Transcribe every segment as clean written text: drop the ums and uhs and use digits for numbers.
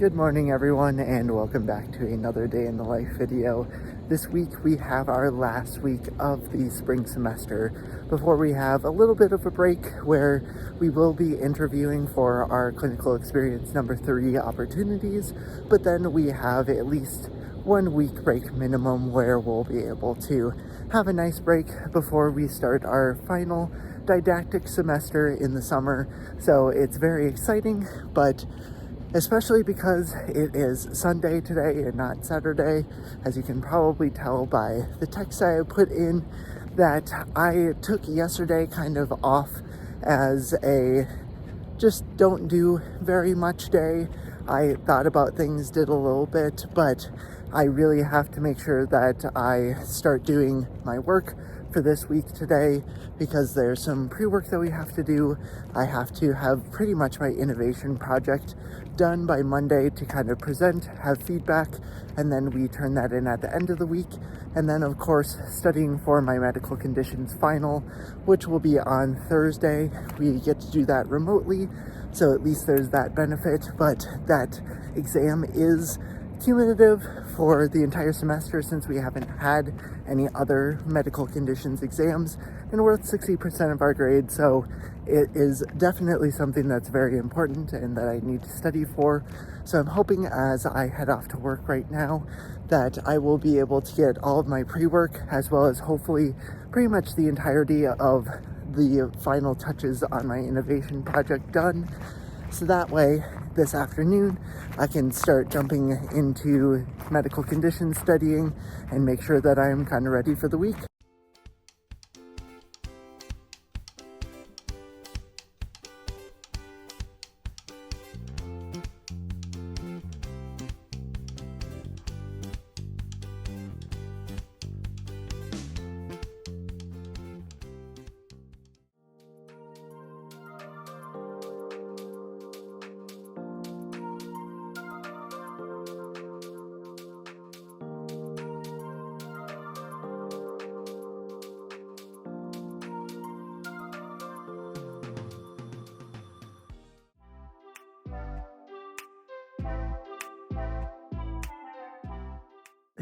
Good morning everyone, and welcome back to another day in the life video. This week we have our last week of the spring semester before we have a little bit of a break where we will be interviewing for our clinical experience number 3 opportunities, but then we have at least 1 week break minimum where we'll be able to have a nice break before we start our final didactic semester in the summer. So it's very exciting, but especially because it is Sunday today and not Saturday, as you can probably tell by the text I put in, that I took yesterday kind of off as a just don't do very much day. I thought about things, did a little bit, but I really have to make sure that I start doing my work for this week today, because there's some pre-work that we have to do. I have to have pretty much my innovation project done by Monday to kind of present, have feedback, and then we turn that in at the end of the week. And then of course studying for my medical conditions final, which will be on Thursday. We get to do that remotely, so at least there's that benefit, but that exam is cumulative for the entire semester since we haven't had any other medical conditions exams, and worth 60% of our grade, so it is definitely something that's very important and that I need to study for. So I'm hoping as I head off to work right now that I will be able to get all of my pre-work, as well as hopefully pretty much the entirety of the final touches on my innovation project done, so that way this afternoon I can start jumping into medical condition studying and make sure that I'm kind of ready for the week.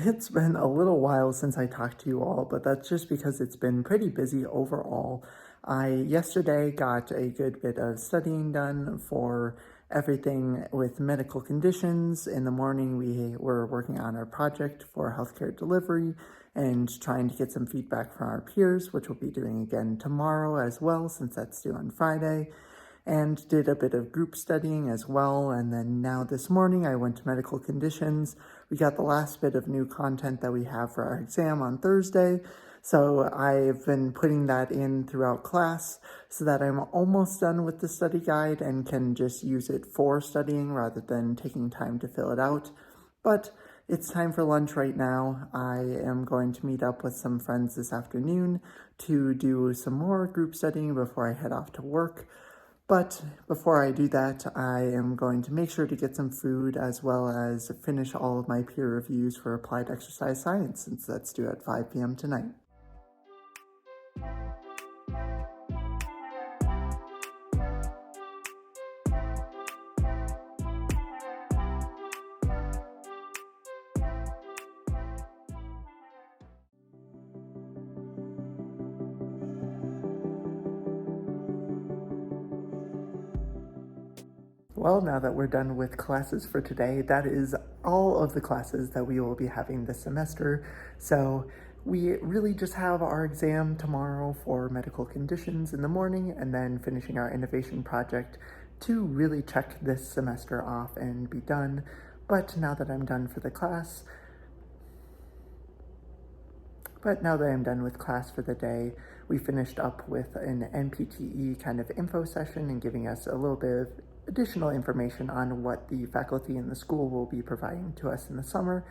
It's been a little while since I talked to you all, but that's just because it's been pretty busy overall. I yesterday got a good bit of studying done for everything with medical conditions. In the morning, we were working on our project for healthcare delivery and trying to get some feedback from our peers, which we'll be doing again tomorrow as well, since that's due on Friday. And did a bit of group studying as well. And then now this morning I went to medical conditions. We got the last bit of new content that we have for our exam on Thursday. So I've been putting that in throughout class so that I'm almost done with the study guide and can just use it for studying rather than taking time to fill it out. But it's time for lunch right now. I am going to meet up with some friends this afternoon to do some more group studying before I head off to work. But before I do that, I am going to make sure to get some food as well as finish all of my peer reviews for applied exercise science, since that's due at 5 p.m. tonight. Well, now that we're done with classes for today, that is all of the classes that we will be having this semester. So we really just have our exam tomorrow for medical conditions in the morning, and then finishing our innovation project to really check this semester off and be done. But now that I'm done with class for the day, we finished up with an NPTE kind of info session and giving us a little bit of additional information on what the faculty in the school will be providing to us in the summer.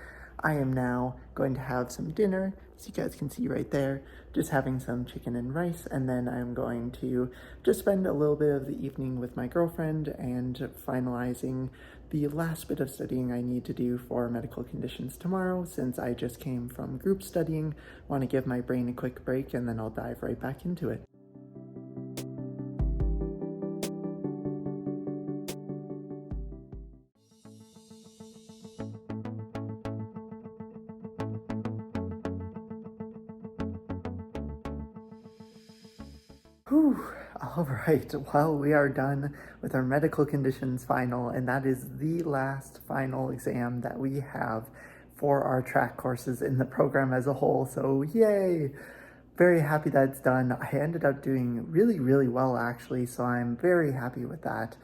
I am now going to have some dinner, as you guys can see right there, just having some chicken and rice, and then I'm going to just spend a little bit of the evening with my girlfriend and finalizing the last bit of studying I need to do for medical conditions tomorrow, since I just came from group studying. Want to give my brain a quick break, and then I'll dive right back into it. Whew. All right, well, we are done with our medical conditions final, and that is the last final exam that we have for our track courses in the program as a whole. So yay! Very happy that it's done. I ended up doing really, really well actually, so I'm very happy with that.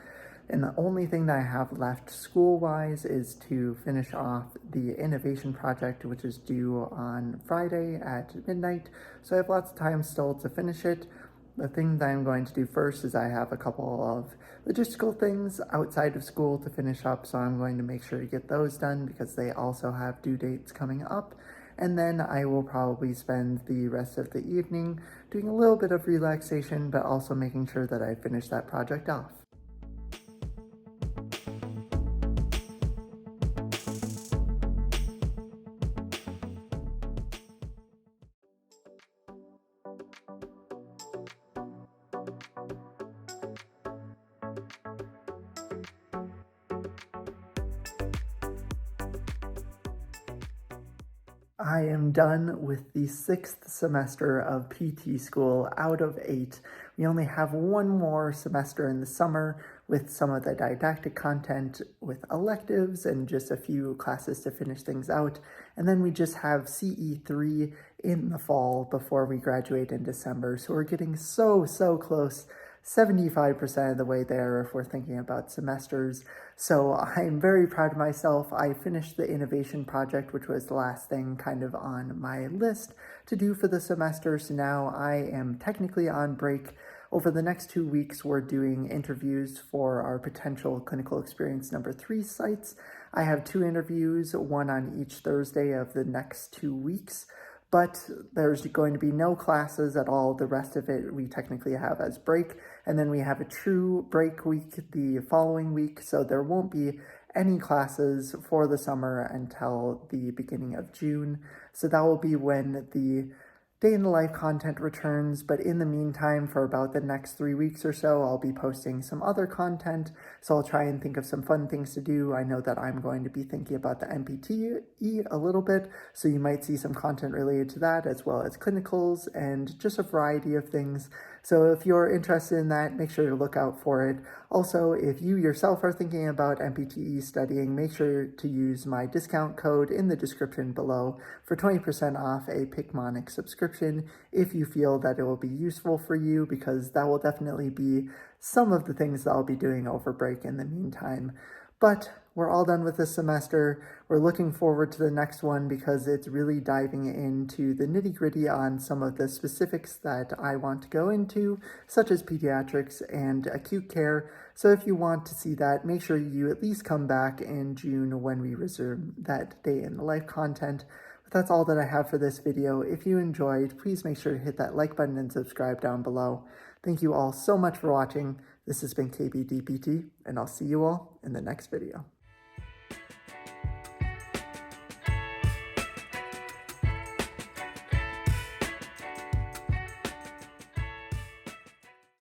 And the only thing that I have left school-wise is to finish off the innovation project, which is due on Friday at midnight. So I have lots of time still to finish it. The thing that I'm going to do first is I have a couple of logistical things outside of school to finish up, so I'm going to make sure to get those done because they also have due dates coming up. And then I will probably spend the rest of the evening doing a little bit of relaxation, but also making sure that I finish that project off. I am done with the 6th semester of PT school out of 8. We only have one more semester in the summer with some of the didactic content with electives and just a few classes to finish things out. And then we just have CE3 in the fall before we graduate in December. So we're getting so close. 75% of the way there if we're thinking about semesters. So I'm very proud of myself. I finished the innovation project, which was the last thing kind of on my list to do for the semester. So now I am technically on break. Over the next 2 weeks, we're doing interviews for our potential clinical experience number 3 sites. I have 2 interviews, one on each Thursday of the next 2 weeks. But there's going to be no classes at all. The rest of it we technically have as break, and then we have a true break week the following week, so there won't be any classes for the summer until the beginning of June. So that will be when the day in the life content returns, but in the meantime, for about the next 3 weeks or so, I'll be posting some other content, so I'll try and think of some fun things to do. I know that I'm going to be thinking about the MPTE a little bit, so you might see some content related to that, as well as clinicals, and just a variety of things. So if you're interested in that, make sure to look out for it. Also, if you yourself are thinking about MPTE studying, make sure to use my discount code in the description below for 20% off a Picmonic subscription if you feel that it will be useful for you, because that will definitely be some of the things that I'll be doing over break in the meantime. But we're all done with this semester. We're looking forward to the next one because it's really diving into the nitty-gritty on some of the specifics that I want to go into, such as pediatrics and acute care. So if you want to see that, make sure you at least come back in June when we resume that day in the life content. But that's all that I have for this video. If you enjoyed, please make sure to hit that like button and subscribe down below. Thank you all so much for watching. This has been KBDPT, and I'll see you all in the next video.